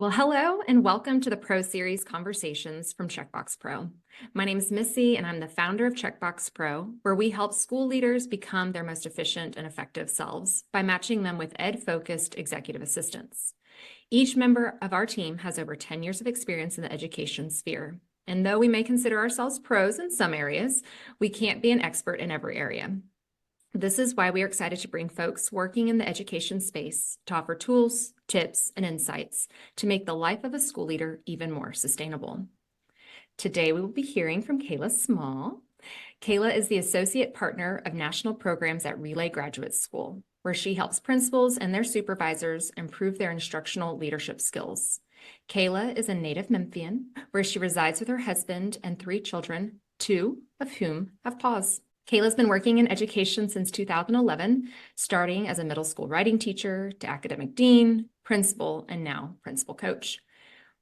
Well, hello and welcome to the Pro Series Conversations from CheckBox Pro. My name is Missy and I'm the founder of CheckBox Pro, where we help school leaders become their most efficient and effective selves by matching them with ed-focused executive assistants. Each member of our team has over 10 years of experience in the education sphere. And though we may consider ourselves pros in some areas, we can't be an expert in every area. This is why we are excited to bring folks working in the education space to offer tools, tips, and insights to make the life of a school leader even more sustainable. Today, we will be hearing from Kela Small. Kela is the Associate Partner of National Programs at Relay Graduate School, where she helps principals and their supervisors improve their instructional leadership skills. Kela is a native Memphian, where she resides with her husband and 3 children, 2 of whom have paws. Kayla's been working in education since 2011, starting as a middle school writing teacher to academic dean, principal, and now principal coach.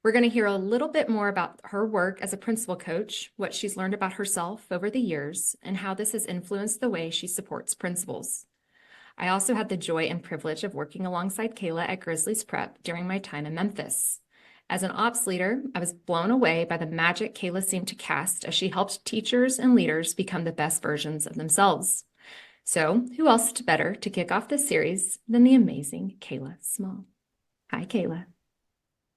We're going to hear a little bit more about her work as a principal coach, what she's learned about herself over the years, and how this has influenced the way she supports principals. I also had the joy and privilege of working alongside Kela at Grizzlies Prep during my time in Memphis. As an ops leader, I was blown away by the magic Kela seemed to cast as she helped teachers and leaders become the best versions of themselves. So, who else better to kick off this series than the amazing Kela Small? Hi, Kela.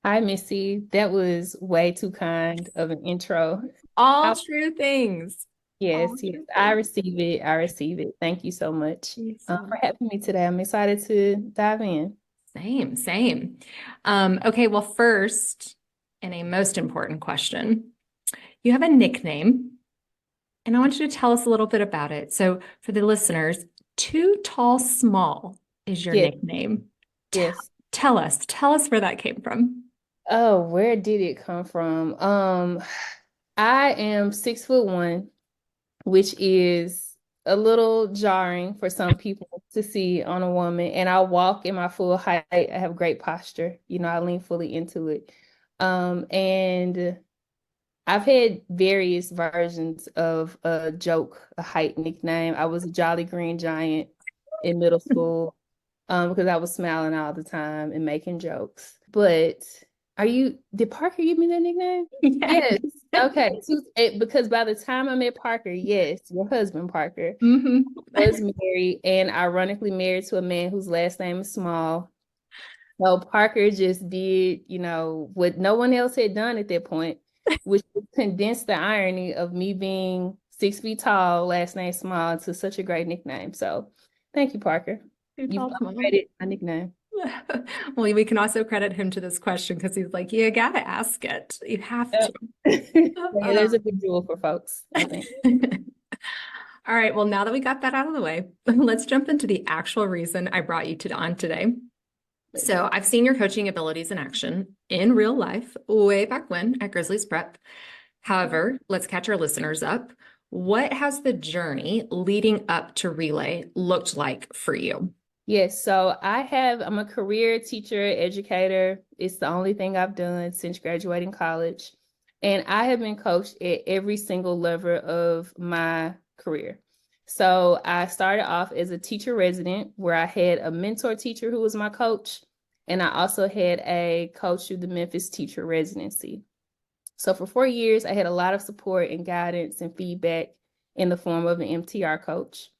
Hi, Missy. That was way too kind of an intro. All I, true things. All yes, yes, true I things. receive it. I receive it. Thank you so much for Awesome. having me today. I'm excited to dive in. Same. Okay, well, first, and a most important question, you have a nickname, and I want you to tell us a little bit about it. So, for the listeners, Too Tall Small is your Yes, nickname. Tell, yes. tell us where that came from. Oh, where did it come from? I am 6'1", which is a little jarring for some people to see on a woman. And I walk in my full height. I have great posture. I lean fully into it. And I've had various versions of a joke, a height nickname. I was a Jolly Green Giant in middle school because I was smiling all the time and making jokes. But did Parker give me that nickname? Yeah. Yes. Okay. Because by the time I met Parker, yes, your husband, Parker, hmm was married and ironically married to a man whose last name is Small. So Parker just did, what no one else had done at that point, which was condense the irony of me being 6 feet tall, last name Small, into such a great nickname. So thank you, Parker. Too You've Tall Small. upgraded my nickname. Well, we can also credit him to this question because he's like, you gotta ask it. You have to. Yep. Yeah, Uh, there's a big jewel for folks, I think. All right, well, now that we got that out of the way, let's jump into the actual reason I brought you on today. So I've seen your coaching abilities in action in real life way back when at Grizzlies Prep. However, let's catch our listeners up. What has the journey leading up to Relay looked like for you? Yes, so I'm a career teacher, educator. It's the only thing I've done since graduating college. And I have been coached at every single level of my career. So I started off as a teacher resident where I had a mentor teacher who was my coach. And I also had a coach through the Memphis teacher residency. So for 4 years, I had a lot of support and guidance and feedback in the form of an MTR coach.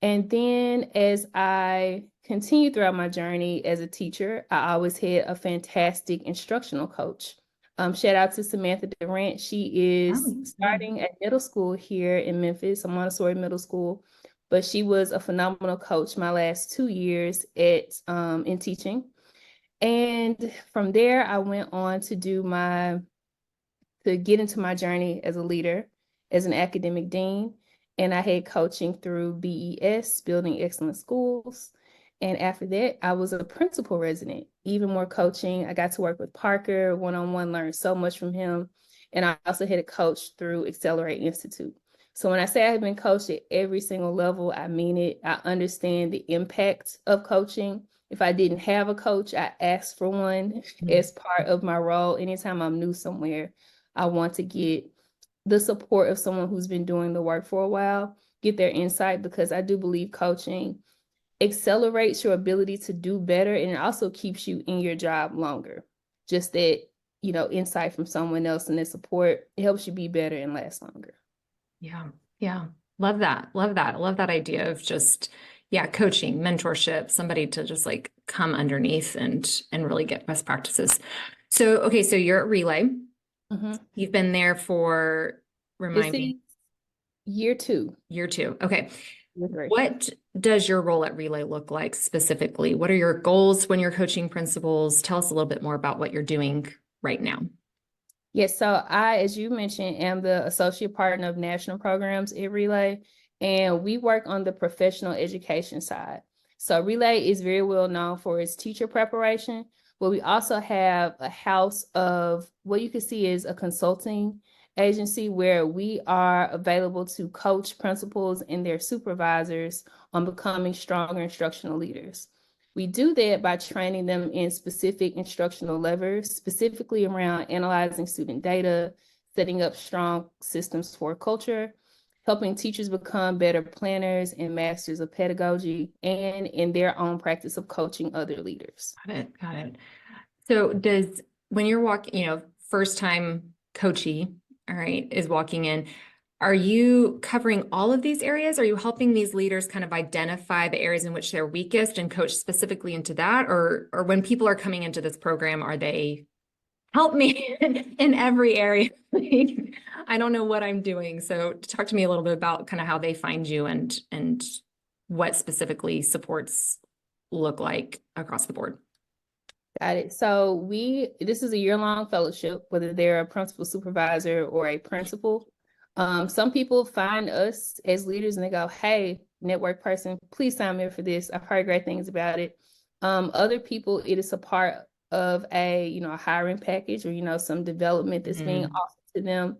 And then as I continued throughout my journey as a teacher, I always had a fantastic instructional coach. Shout out to Samantha Durant. She is Oh, yeah. starting at middle school here in Memphis, a Montessori middle school, but she was a phenomenal coach my last 2 years in teaching. And from there, I went on to get into my journey as a leader, as an academic dean. And I had coaching through BES, Building Excellent Schools. And after that, I was a principal resident, even more coaching. I got to work with Parker one-on-one, learned so much from him. And I also had a coach through Accelerate Institute. So when I say I've been coached at every single level, I mean it. I understand the impact of coaching. If I didn't have a coach, I asked for one as part of my role. Anytime I'm new somewhere, I want to get the support of someone who's been doing the work for a while, get their insight, because I do believe coaching accelerates your ability to do better and it also keeps you in your job longer. just that, insight from someone else and that support, it helps you be better and last longer. Yeah. Yeah. Love that. Love that. Love that idea of just, yeah, coaching, mentorship, somebody to just like come underneath and really get best practices. So, okay, so you're at Relay. Mhm. You've been there for, This remind is me, year 2. year two. Okay. Year 3. What does your role at Relay look like specifically? What are your goals when you're coaching principals? Tell us a little bit more about what you're doing right now. Yes, so I, as you mentioned, am the associate partner of national programs at Relay, and we work on the professional education side. So Relay is very well known for its teacher preparation, but we also have a house of what you can see is a consulting agency where we are available to coach principals and their supervisors on becoming stronger instructional leaders. We do that by training them in specific instructional levers, specifically around analyzing student data, setting up strong systems for culture, helping teachers become better planners and masters of pedagogy, and in their own practice of coaching other leaders. Got it. Got it. So when you're walking, first time coachee, all right, is walking in, are you covering all of these areas? Are you helping these leaders kind of identify the areas in which they're weakest and coach specifically into that? Or when people are coming into this program, are they help me in every area? I don't know what I'm doing. So talk to me a little bit about kind of how they find you and what specifically supports look like across the board. Got it. So this is a year-long fellowship, whether they're a principal supervisor or a principal. Some people find us as leaders and they go, hey, network person, please sign me up for this. I've heard great things about it. Other people, it is a part of a hiring package or, some development that's being offered to them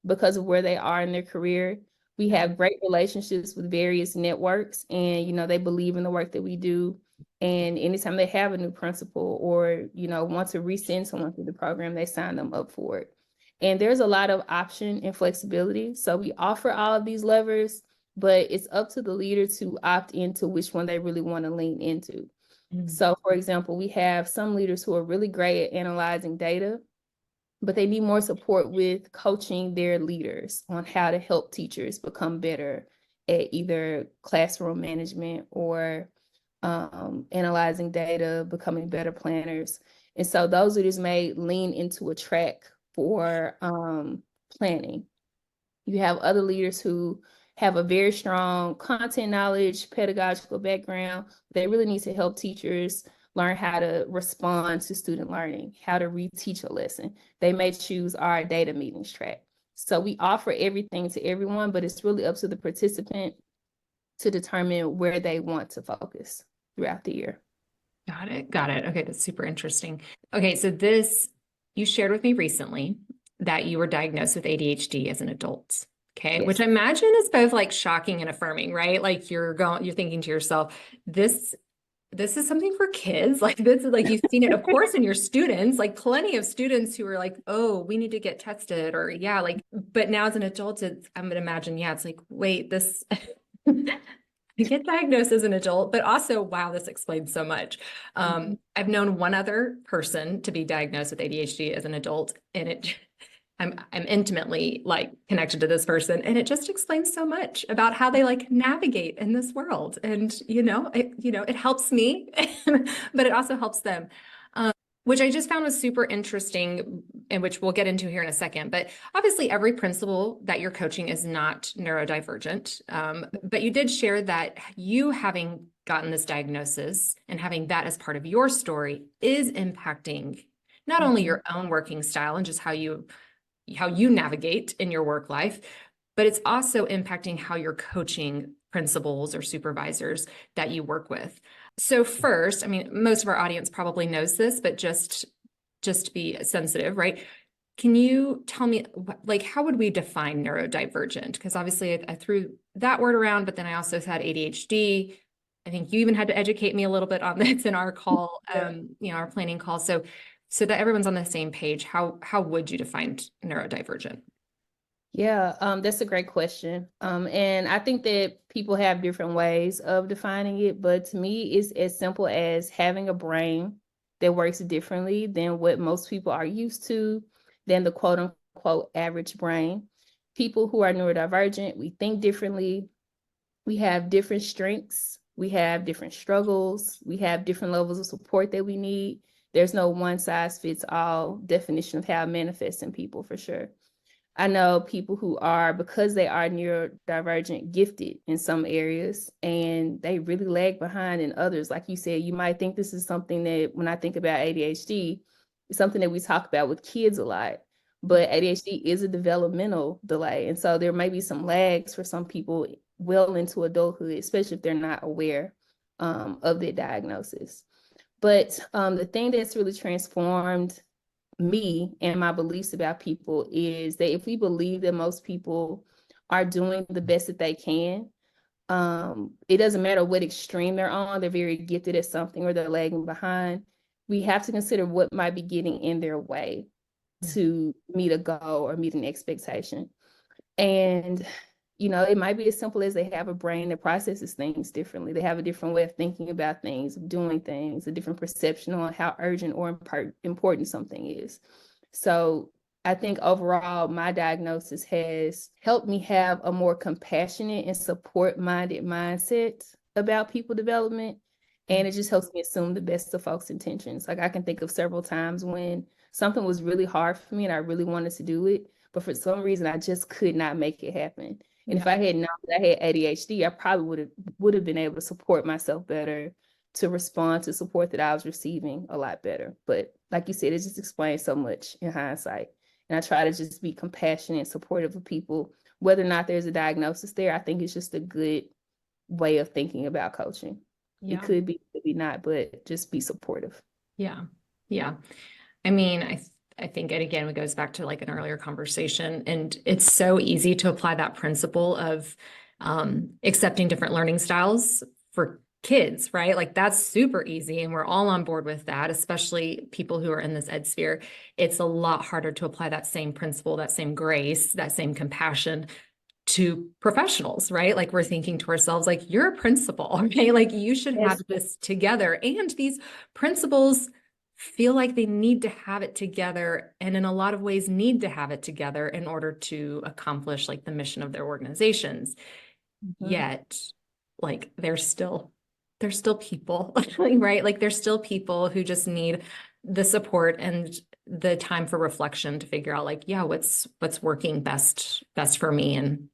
because of where they are in their career. We have great relationships with various networks and, they believe in the work that we do. And anytime they have a new principal or, want to resend someone through the program, they sign them up for it. And there's a lot of option and flexibility. So we offer all of these levers, but it's up to the leader to opt into which one they really want to lean into. So for example, we have some leaders who are really great at analyzing data, but they need more support with coaching their leaders on how to help teachers become better at either classroom management or analyzing data, becoming better planners. And so those leaders may lean into a track for planning. You have other leaders who have a very strong content knowledge, pedagogical background. They really need to help teachers learn how to respond to student learning, how to reteach a lesson. They may choose our data meetings track. So we offer everything to everyone, but it's really up to the participant to determine where they want to focus throughout the year. Got it. Got it. Okay, that's super interesting. Okay, so you shared with me recently that you were diagnosed with ADHD as an adult. Okay, Yes. which I imagine is both like shocking and affirming, right? Like you're thinking to yourself, this is something for kids. Like this is like you've seen it, of course, in your students, like plenty of students who are like, oh, we need to get tested, or yeah, like, but now as an adult, I'm gonna imagine, yeah, it's like, wait, this get diagnosed as an adult, but also, wow, this explains so much. I've known one other person to be diagnosed with ADHD as an adult, and I'm intimately like connected to this person, and it just explains so much about how they like navigate in this world. And it helps me, but it also helps them. Which I just found was super interesting, and which we'll get into here in a second. But obviously, every principal that you're coaching is not neurodivergent. But you did share that you having gotten this diagnosis and having that as part of your story is impacting not only your own working style and just how you navigate in your work life, but it's also impacting how you're coaching principals or supervisors that you work with. So first, I mean, most of our audience probably knows this, but just to be sensitive, right? Can you tell me, like, how would we define neurodivergent? Because obviously I threw that word around, but then I also said ADHD. I think you even had to educate me a little bit on this in our call, our planning call. So that everyone's on the same page, how would you define neurodivergent? Yeah, that's a great question. And I think that people have different ways of defining it, but to me, it's as simple as having a brain that works differently than what most people are used to, than the quote unquote average brain. People who are neurodivergent, we think differently. We have different strengths. We have different struggles. We have different levels of support that we need. There's no one size fits all definition of how it manifests in people for sure. I know people who are, because they are neurodivergent, gifted in some areas, and they really lag behind in others. Like you said, you might think this is something that, when I think about ADHD, it's something that we talk about with kids a lot, but ADHD is a developmental delay. And so there may be some lags for some people well into adulthood, especially if they're not aware of their diagnosis. But the thing that's really transformed me and my beliefs about people is that if we believe that most people are doing the best that they can, it doesn't matter what extreme they're on, they're very gifted at something or they're lagging behind. We have to consider what might be getting in their way to meet a goal or meet an expectation. And it might be as simple as they have a brain that processes things differently. They have a different way of thinking about things, of doing things, a different perception on how urgent or important something is. So I think overall, my diagnosis has helped me have a more compassionate and support-minded mindset about people development. And it just helps me assume the best of folks' intentions. Like I can think of several times when something was really hard for me and I really wanted to do it, but for some reason I just could not make it happen. And if I had known that I had ADHD, I probably would have been able to support myself better, to respond to support that I was receiving a lot better. But like you said, it just explains so much in hindsight. And I try to just be compassionate and supportive of people, whether or not there's a diagnosis there. I think it's just a good way of thinking about coaching. Yeah. It could be not, but just be supportive. Yeah. Yeah. I mean, I think it again, it goes back to like an earlier conversation, and it's so easy to apply that principle of accepting different learning styles for kids, right? Like that's super easy, and we're all on board with that, especially people who are in this ed sphere. It's a lot harder to apply that same principle, that same grace, that same compassion to professionals, right? Like we're thinking to ourselves, like, you're a principal, okay? Like you should have this together. And these principals feel like they need to have it together, and in a lot of ways need to have it together in order to accomplish like the mission of their organizations. Yet, like they're still people, right? Like they're still people who just need the support and the time for reflection to figure out like, yeah, what's working best for me, and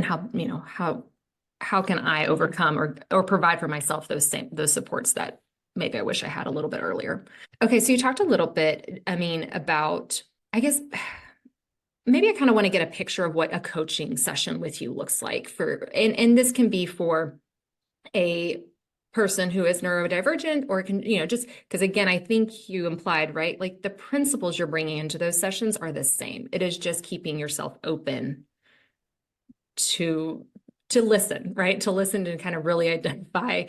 how can I overcome or provide for myself those supports that maybe I wish I had a little bit earlier. Okay, so you talked a little bit, I mean, about, I guess, maybe I kind of want to get a picture of what a coaching session with you looks like and this can be for a person who is neurodivergent, or can, just because again, I think you implied, right? Like the principles you're bringing into those sessions are the same. It is just keeping yourself open to listen, right? To listen and kind of really identify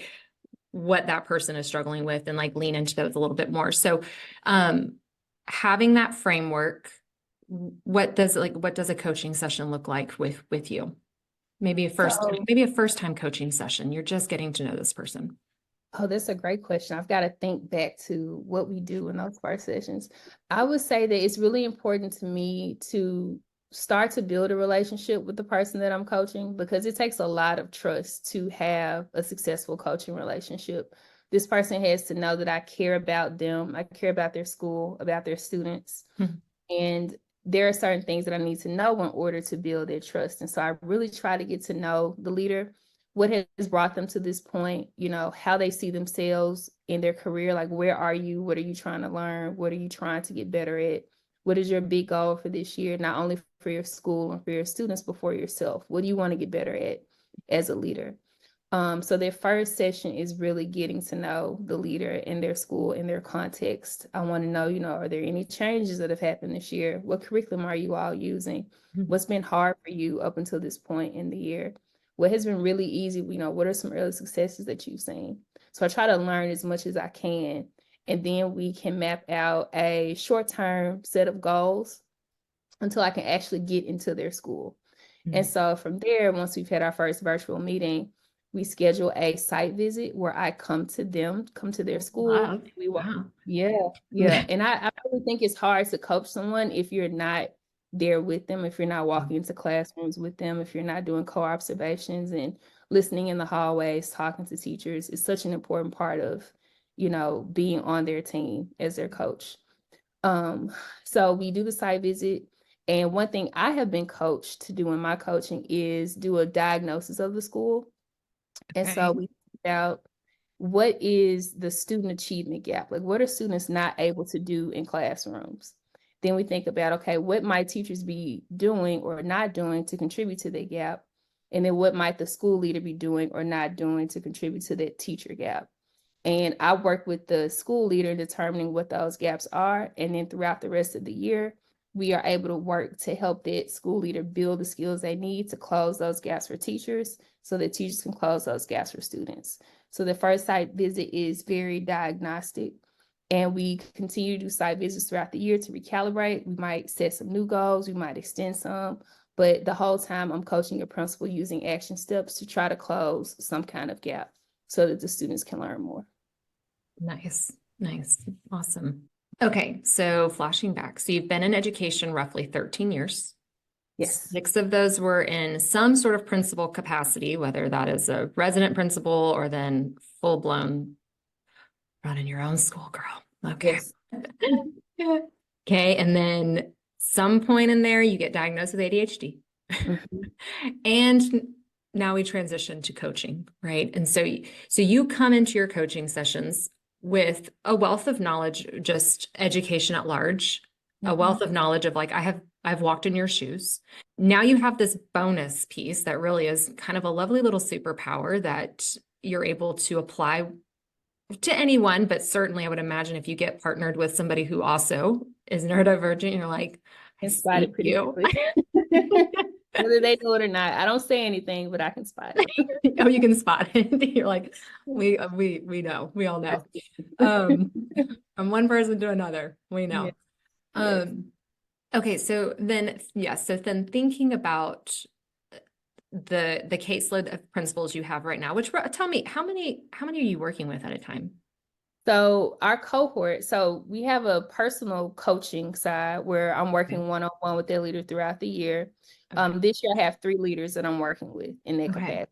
what that person is struggling with and like lean into those a little bit more. So having that framework, what does a coaching session look like with you? Maybe a first time coaching session. You're just getting to know this person. Oh, that's a great question. I've got to think back to what we do in those first sessions. I would say that it's really important to me to start to build a relationship with the person that I'm coaching, because it takes a lot of trust to have a successful coaching relationship. This person has to know that I care about them. I care about their school, about their students. And there are certain things that I need to know in order to build their trust. And so I really try to get to know the leader, what has brought them to this point, how they see themselves in their career. Like, where are you? What are you trying to learn? What are you trying to get better at? What is your big goal for this year, not only for your school and for your students, but for yourself? What do you want to get better at as a leader? So their first session is really getting to know the leader in their school, in their context. I want to know, are there any changes that have happened this year? What curriculum are you all using? What's been hard for you up until this point in the year? What has been really easy? What are some early successes that you've seen? So I try to learn as much as I can. And then we can map out a short-term set of goals until I can actually get into their school. And so from there, once we've had our first virtual meeting, we schedule a site visit where I come to their school. Wow. We walk. Wow. Yeah. And I really think it's hard to coach someone if you're not there with them, if you're not walking into classrooms with them, if you're not doing co-observations and listening in the hallways, talking to teachers. It's such an important part of, being on their team as their coach. So we do the site visit. And one thing I have been coached to do in my coaching is do a diagnosis of the school. And so Okay. we think out what is the student achievement gap? Like, what are students not able to do in classrooms? Then we think about, okay, what might teachers be doing or not doing to contribute to that gap? And then what might the school leader be doing or not doing to contribute to that teacher gap? And I work with the school leader in determining what those gaps are. And then throughout the rest of the year, we are able to work to help that school leader build the skills they need to close those gaps for teachers so that teachers can close those gaps for students. So the first site visit is very diagnostic. And we continue to do site visits throughout the year to recalibrate. We might set some new goals, we might extend some, but the whole time I'm coaching a principal using action steps to try to close some kind of gap so that the students can learn more. Nice. Nice. Awesome. Okay. So flashing back. So you've been in education roughly 13 years. Yes. 6 of those were in some sort of principal capacity, whether that is a resident principal or then full-blown running your own school, girl. Okay. Yes. Okay. And then some point in there, you get diagnosed with ADHD. Mhm. And now we transition to coaching, right? And so you come into your coaching sessions with a wealth of knowledge, just education at large, a wealth of knowledge of like, I've walked in your shoes. Now you have this bonus piece that really is kind of a lovely little superpower that you're able to apply to anyone, but certainly I would imagine if you get partnered with somebody who also is neurodivergent, you're like, I Can spot see it pretty you. quickly. Whether they know it or not. I don't say anything, but I can spot it. Oh, you can spot it. You're like, we know, we all know. Um, from one person to another, we Yeah. know. Yes. Okay, so then, yes, so then thinking about the caseload of principals you have right now, which tell me how many are you working with at a time? So our cohort, so we have a personal coaching side where I'm working one-on-one with their leader throughout the year. Okay. This year I have 3 leaders that I'm working with in that Okay. capacity.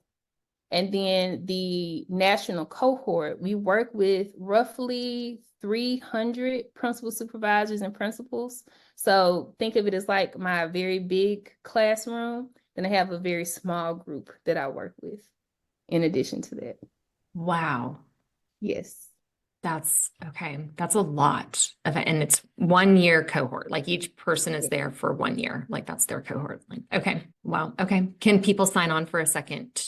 And then the national cohort, we work with roughly 300 principal supervisors and principals. So think of it as like my very big classroom. Then I have a very small group that I work with in addition to that. Wow. Yes. That's okay. That's a lot of it. And it's 1 year cohort. Like each person is there for 1 year. Like that's their cohort. Like, okay. Wow. Okay. Can people sign on for a second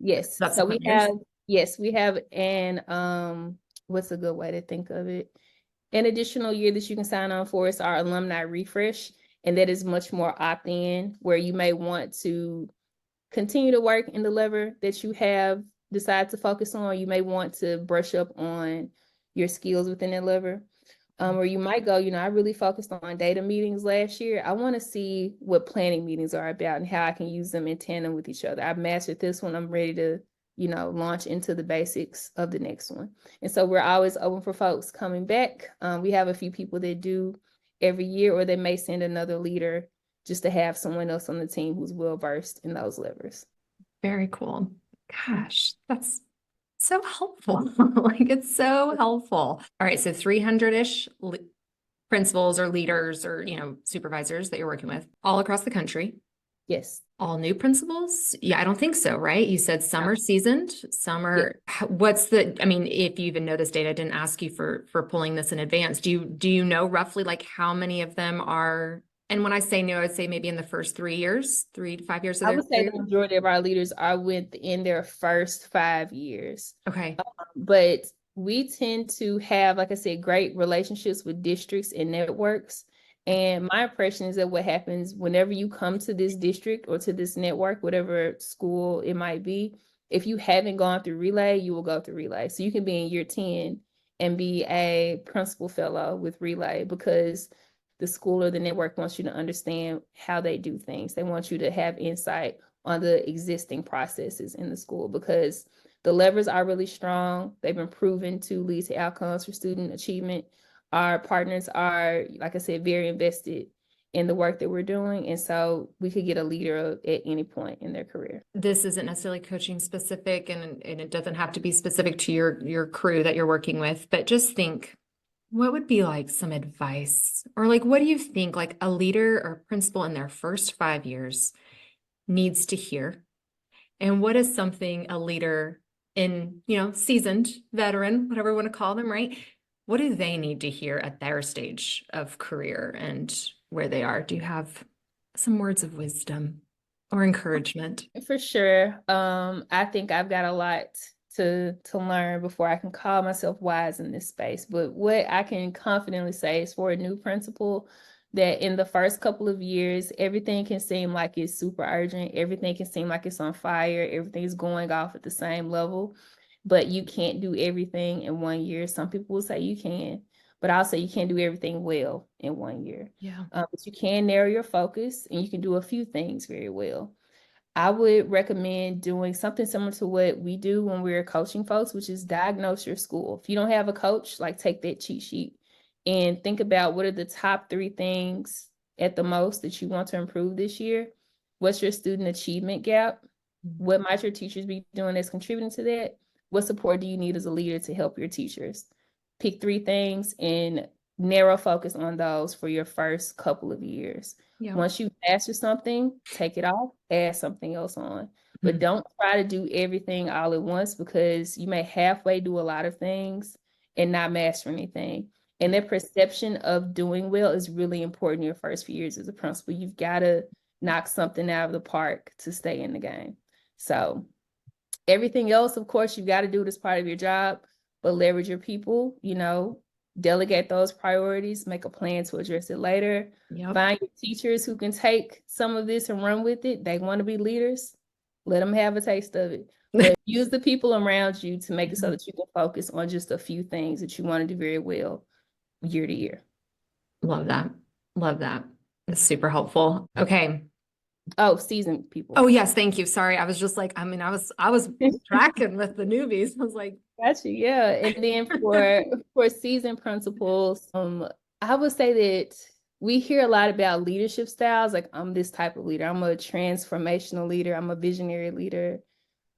Yes. So we subsequent years? have, yes, we have an, what's a good way to think of it? An additional year that you can sign on for is our alumni refresh. And that is much more opt-in, where you may want to continue to work in the lever that you have decided to focus on. You may want to brush up on your skills within that lever. Or you might go, I really focused on data meetings last year. I want to see what planning meetings are about and how I can use them in tandem with each other. I've mastered this one. I'm ready to, launch into the basics of the next one. And so we're always open for folks coming back. We have a few people that do every year, or they may send another leader just to have someone else on the team who's well versed in those levers. Very cool. Gosh, that's so helpful. Like it's so helpful. All right, so 300-ish principals or leaders or, supervisors that you're working with all across the country. Yes. All new principals? Yeah, I don't think so, right? You said some are seasoned, some Yes. are, I mean, if you even know this data, I didn't ask you for pulling this in advance. Do you know roughly like how many of them are, and when I say new, I would say maybe in the first 3 years, 3 to 5 years of I their would say career? the majority of our leaders are within their first 5 years. Okay. But we tend to have, like I said, great relationships with districts and networks. And my impression is that what happens whenever you come to this district or to this network, whatever school it might be, if you haven't gone through Relay, you will go through Relay. So you can be in year 10 and be a principal fellow with Relay because the school or the network wants you to understand how they do things. They want you to have insight on the existing processes in the school, because the levers are really strong. They've been proven to lead to outcomes for student achievement. Our partners are, like I said, very invested in the work that we're doing. And so we could get a leader at any point in their career. This isn't necessarily coaching specific, and it doesn't have to be specific to your crew that you're working with, but just think, what would be like some advice, or like, what do you think like a leader or principal in their first 5 years needs to hear? And what is something a leader in, seasoned veteran, whatever we want to call them, right? What do they need to hear at their stage of career and where they are? Do you have some words of wisdom or encouragement? For sure. I think I've got a lot to learn before I can call myself wise in this space. But what I can confidently say is, for a new principal, that in the first couple of years, everything can seem like it's super urgent. Everything can seem like it's on fire. Everything's going off at the same level, but you can't do everything in 1 year. Some people will say you can, but I'll say you can't do everything well in 1 year. Yeah. But you can narrow your focus, and you can do a few things very well. I would recommend doing something similar to what we do when we're coaching folks, which is diagnose your school. If you don't have a coach, like, take that cheat sheet and think about what are the top 3 things at the most that you want to improve this year. What's your student achievement gap? What might your teachers be doing that's contributing to that? What support do you need as a leader to help your teachers? Pick 3 things and narrow focus on those for your first couple of years. Yeah. Once you master something, take it off, add something else on. But don't try to do everything all at once, because you may halfway do a lot of things and not master anything. And their perception of doing well is really important in your first few years as a principal. You've got to knock something out of the park to stay in the game. So everything else, of course, you've got to do it as part of your job, but leverage your people, delegate those priorities, make a plan to address it later. Yep. Find your teachers who can take some of this and run with it. They want to be leaders. Let them have a taste of it. But use the people around you to make it so that you can focus on just a few things that you want to do very well year to year. Love that. Love that. It's super helpful. Okay. Oh, seasoned people. Oh, yes. Thank you. Sorry. I was just like, I was tracking with the newbies. I was like, Gotcha. Yeah. And then for seasoned principals, I would say that we hear a lot about leadership styles. Like, I'm this type of leader. I'm a transformational leader. I'm a visionary leader.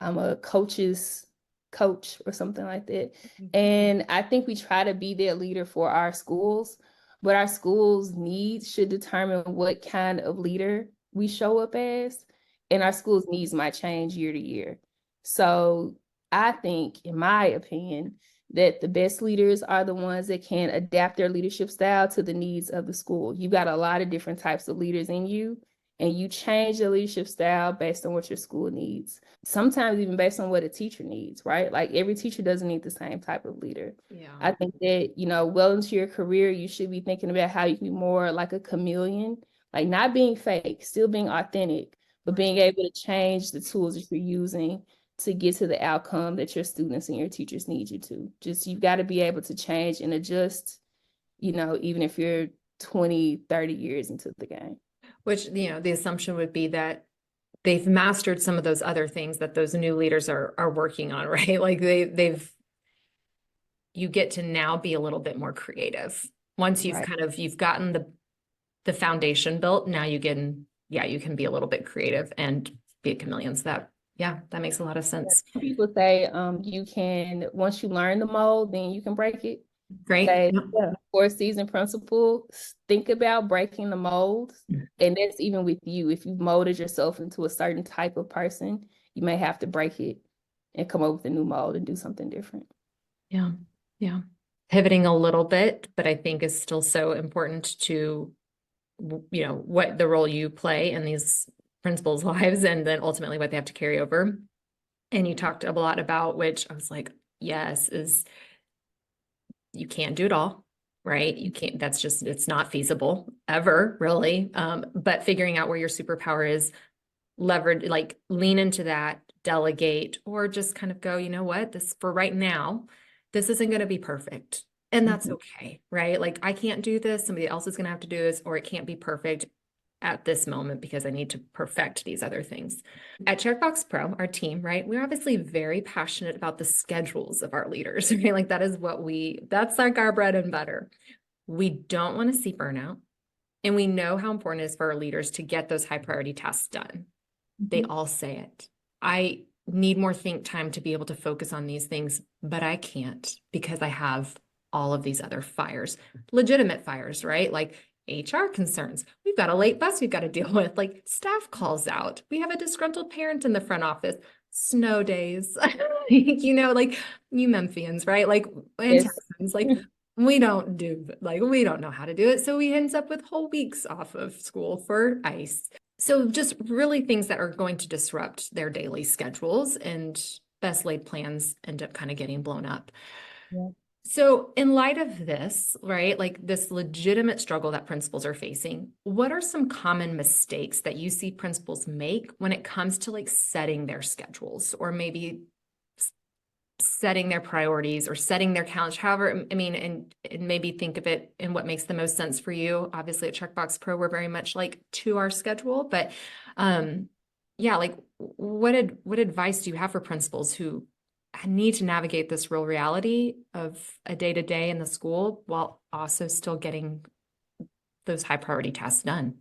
I'm a coach's coach or something like that. And I think we try to be that leader for our schools, but our schools' needs should determine what kind of leader we show up as. And our schools' needs might change year to year. So I think, in my opinion, that the best leaders are the ones that can adapt their leadership style to the needs of the school. You've got a lot of different types of leaders in you, and you change the leadership style based on what your school needs. Sometimes even based on what a teacher needs, right? Like, every teacher doesn't need the same type of leader. yeah. I think that, well into your career, you should be thinking about how you can be more like a chameleon, like not being fake, still being authentic, but being able to change the tools that you're using to get to the outcome that your students and your teachers need you to. Just, you've got to be able to change and adjust, even if you're 20, 30 years into the game. Which, the assumption would be that they've mastered some of those other things that those new leaders are working on, right? Like you get to now be a little bit more creative. Once you've Right. you've gotten the foundation built, now you can be a little bit creative and be a chameleon. So that makes a lot of sense. People say you can, once you learn the mold, then you can break it. Great. Say, Yeah. for a seasoned principal, think about breaking the mold. And that's even with you. If you've molded yourself into a certain type of person, you may have to break it and come up with a new mold and do something different. Yeah. Yeah. Pivoting a little bit, but I think is still so important to, what the role you play in these principals' lives, and then ultimately what they have to carry over. And you talked a lot about, which I was like, yes, is you can't do it all, right? You can't, it's not feasible ever, really. But figuring out where your superpower is, leverage, like lean into that, delegate, or just kind of go, you know what, this for right now, this isn't going to be perfect. And that's okay, right? Like, I can't do this. Somebody else is going to have to do this, or it can't be perfect. at this moment because I need to perfect these other things. At Checkbox Pro, our team, right, we're obviously very passionate about the schedules of our leaders, right? Like that's like our bread and butter. We don't want to see burnout. And we know how important it is for our leaders to get those high priority tasks done. They all say it. I need more think time to be able to focus on these things, but I can't because I have all of these other fires, legitimate fires, right? Like HR concerns. We've got a late bus we've got to deal with, like staff calls out. We have a disgruntled parent in the front office, snow days, like you Memphians, right? Like, and Yes. Texans, like we don't know how to do it. So we ends up with whole weeks off of school for ice. So just really things that are going to disrupt their daily schedules, and best laid plans end up kind of getting blown up. Yeah. So in light of this, right, like this legitimate struggle that principals are facing, what are some common mistakes that you see principals make when it comes to like setting their schedules or maybe setting their priorities or setting their calendar, however, I mean, and maybe think of it in what makes the most sense for you. Obviously at Checkbox Pro, we're very much like to our schedule, but yeah, like what advice do you have for principals who need to navigate this real reality of a day-to-day in the school while also still getting those high priority tasks done?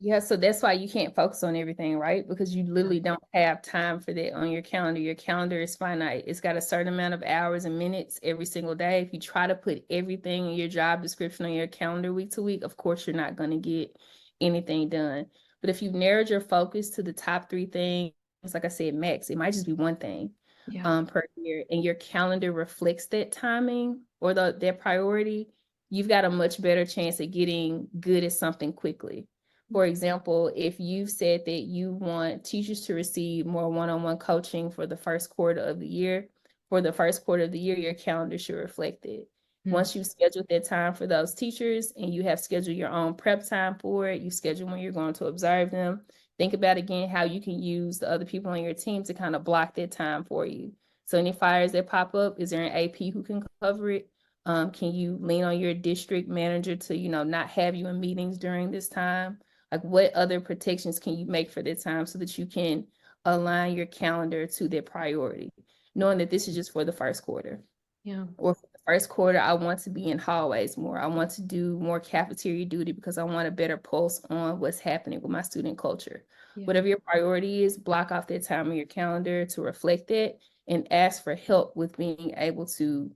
Yeah, so that's why you can't focus on everything, right? Because you literally don't have time for that on your calendar. Your calendar is finite. It's got a certain amount of hours and minutes every single day. If you try to put everything in your job description on your calendar week to week, of course, you're not going to get anything done. But if you've narrowed your focus to the top 3 things, like I said, max, it might just be one thing per year, and your calendar reflects that timing or that priority, you've got a much better chance at getting good at something quickly. For example, if you've said that you want teachers to receive more one-on-one coaching for the first quarter of the year, your calendar should reflect it. Once you've scheduled that time for those teachers and you have scheduled your own prep time for it, you schedule when you're going to observe them, think about again how you can use the other people on your team to kind of block that time for you. So any fires that pop up, is there an AP who can cover it? Can you lean on your district manager to, not have you in meetings during this time? Like what other protections can you make for that time so that you can align your calendar to their priority, knowing that this is just for the first quarter. Yeah. Or for the first quarter, I want to be in hallways more. I want to do more cafeteria duty because I want a better pulse on what's happening with my student culture. Yeah. Whatever your priority is, block off that time on your calendar to reflect that and ask for help with being able to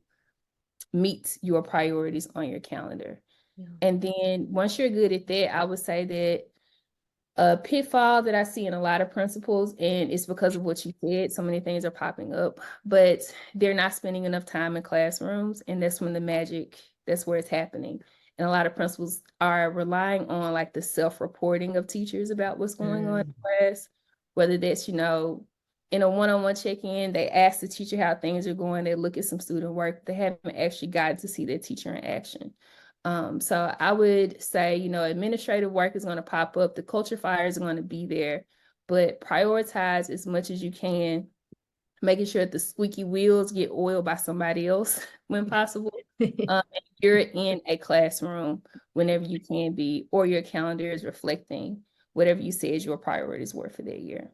meet your priorities on your calendar. Yeah. And then once you're good at that, I would say that a pitfall that I see in a lot of principals, and it's because of what you said, so many things are popping up, but they're not spending enough time in classrooms, and that's when that's where it's happening. And a lot of principals are relying on like the self-reporting of teachers about what's going on in class, whether that's, in a one-on-one check-in, they ask the teacher how things are going, they look at some student work, they haven't actually gotten to see their teacher in action. So I would say, administrative work is going to pop up. The culture fires are going to be there, but prioritize as much as you can, making sure that the squeaky wheels get oiled by somebody else when possible. You're in a classroom whenever you can be, or your calendar is reflecting whatever you said your priorities were for that year.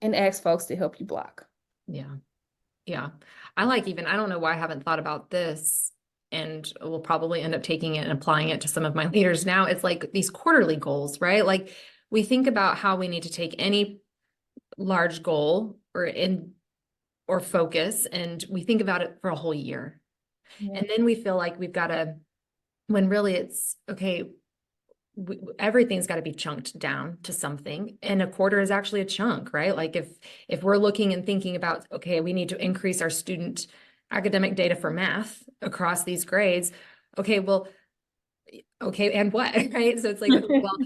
And ask folks to help you block. Yeah. Yeah. I don't know why I haven't thought about this, and we'll probably end up taking it and applying it to some of my leaders now. It's like these quarterly goals, right? Like we think about how we need to take any large goal or focus, and we think about it for a whole year. Yeah. And then we feel like we've got to, when really it's okay, everything's got to be chunked down to something, and a quarter is actually a chunk, right? Like if we're looking and thinking about, okay, we need to increase our student academic data for math across these grades. Okay, well, okay, and what, right? So it's like, okay, well,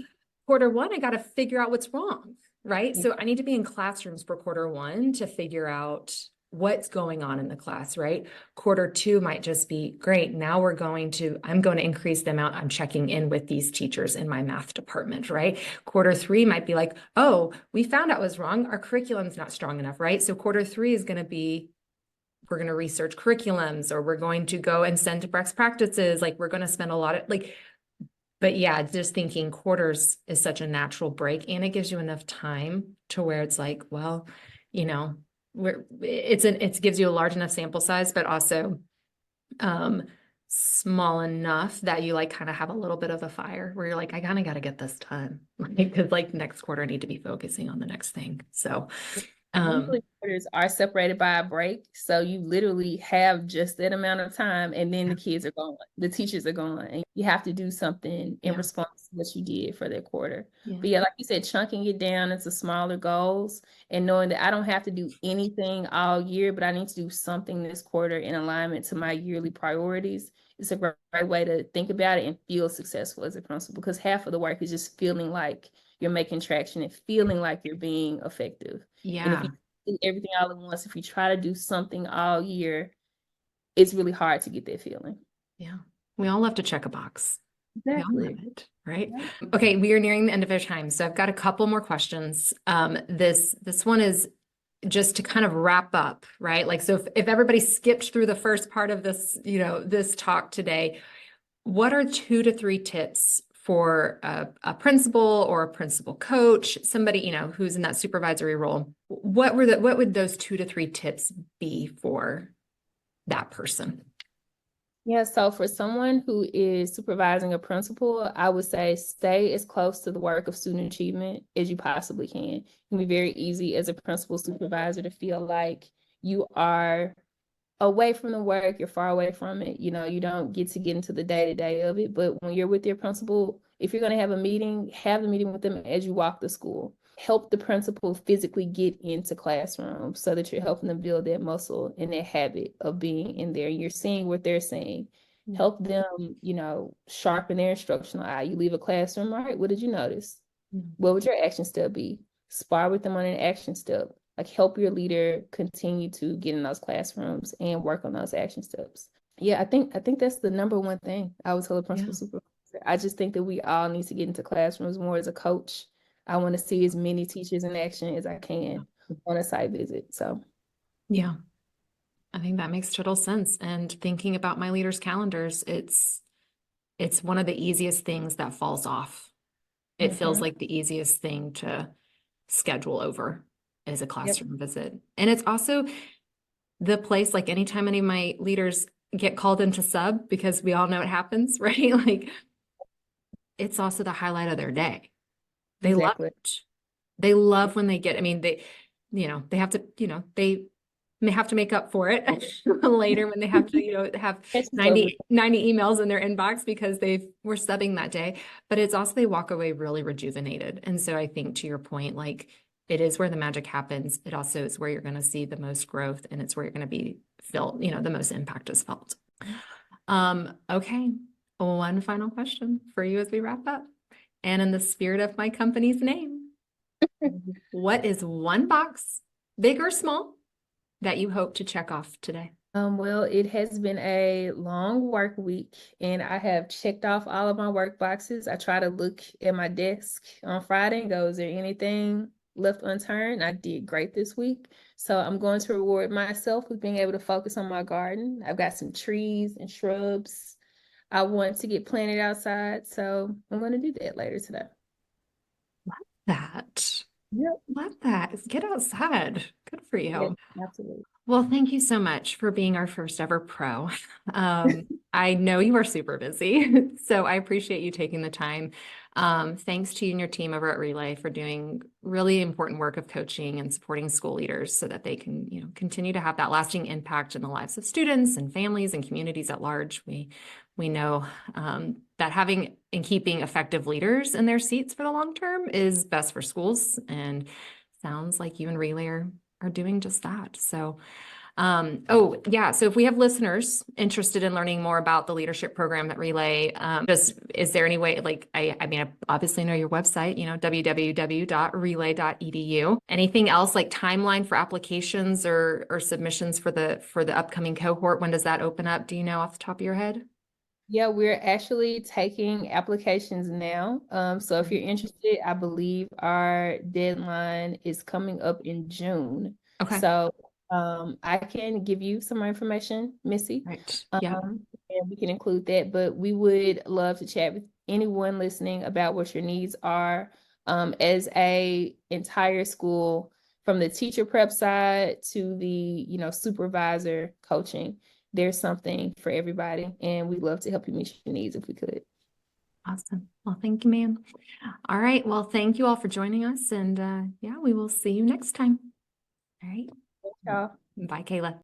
quarter one, I got to figure out what's wrong, right? So I need to be in classrooms for quarter one to figure out what's going on in the class, right? Quarter two might just be great. Now I'm going to increase the amount I'm checking in with these teachers in my math department, right? Quarter three might be like, oh, we found out what was wrong. Our curriculum's not strong enough, right? So quarter three is going to be, we're going to research curriculums, or we're going to go and send to best practices. Like we're going to spend a lot of But yeah, just thinking quarters is such a natural break, and it gives you enough time to where it's like, well, you know, it gives you a large enough sample size, but also um small enough that you like kind of have a little bit of a fire where you're like, I kind of got to get this done. Like, because like next quarter I need to be focusing on the next thing. So Usually quarters are separated by a break, so you literally have just that amount of time, and then the kids are gone, the teachers are gone, and you have to do something in yeah. response to what you did for that quarter. Yeah. But yeah, like you said, chunking it down into smaller goals and knowing that I don't have to do anything all year, but I need to do something this quarter in alignment to my yearly priorities. It's a great way to think about it and feel successful as a principal, because half of the work is just feeling like you're making traction and feeling like you're being effective. And if Yeah. you do everything all at once, if you try to do something all year, it's really hard to get that feeling. Yeah. We all love to check a box. We all love Exactly. it, right? Yep. Okay, we are nearing the end of our time, so I've got a couple more questions. This one is just to kind of wrap up, right? Like, so if everybody skipped through the first part of this, this talk today, what are 2 to 3 tips for a principal or a principal coach, somebody, who's in that supervisory role? What would those 2 to 3 tips be for that person? Yeah, so for someone who is supervising a principal, I would say stay as close to the work of student achievement as you possibly can. It can be very easy as a principal supervisor to feel like you are away from the work, you're far away from it. You don't get into the day-to-day of it. But when you're with your principal, if you're going to have the meeting with them as you walk to school. Help the principal physically get into classrooms so that you're helping them build that muscle and that habit of being in there. You're seeing what they're seeing. Help them, sharpen their instructional eye. You leave a classroom, right? What did you notice? What would your action step be? Spar with them on an action step. Like, help your leader continue to get in those classrooms and work on those action steps. Yeah, I think that's the number one thing I would tell a principal supervisor. I just think that we all need to get into classrooms more as a coach. I want to see as many teachers in action as I can on a site visit. So Yeah, I think that makes total sense. And thinking about my leaders' calendars, it's one of the easiest things that falls off. It feels like the easiest thing to schedule over is a classroom visit. And it's also the place, like anytime any of my leaders get called into sub, because we all know it happens, right? Like, it's also the highlight of their day. They love exactly. it. They love when they get, I mean, they have to, they may have to make up for it later when they have to, have Catch us up with 90 emails in their inbox because they were subbing that day. But it's also they walk away really rejuvenated. And so I think, to your point, like, it is where the magic happens. It also is where you're going to see the most growth, and it's where you're going to be felt, the most impact is felt. Okay. One final question for you as we wrap up. And in the spirit of my company's name, what is one box, big or small, that you hope to check off today? Well, it has been a long work week and I have checked off all of my work boxes. I try to look at my desk on Friday and go, is there anything left unturned? I did great this week. So I'm going to reward myself with being able to focus on my garden. I've got some trees and shrubs I want to get planted outside. So I'm going to do that later today. That. Yep. Love that. Get outside. Good for Yes, you. absolutely. Well, thank you so much for being our first ever pro. I know you are super busy, so I appreciate you taking the time. Thanks to you and your team over at Relay for doing really important work of coaching and supporting school leaders so that they can, continue to have that lasting impact in the lives of students and families and communities at large. We know that having and keeping effective leaders in their seats for the long term is best for schools, and sounds like you and Relay are doing just that. So, oh yeah. So if we have listeners interested in learning more about the leadership program at Relay, is there any way, like, I mean, I obviously know your website, www.relay.edu. Anything else, like timeline for applications or submissions for the upcoming cohort? When does that open up? Do you know off the top of your head? Yeah, we're actually taking applications now. So if you're interested, I believe our deadline is coming up in June. Okay. So I can give you some more information, Missy, Right. Yeah. and we can include that. But we would love to chat with anyone listening about what your needs are. As a entire school, from the teacher prep side to the, supervisor coaching, there's something for everybody, and we'd love to help you meet your needs if we could. Awesome. Well, thank you, ma'am. All right. Well, thank you all for joining us. And yeah, we will see you next time. All right. Thanks, y'all. Bye, Kayla.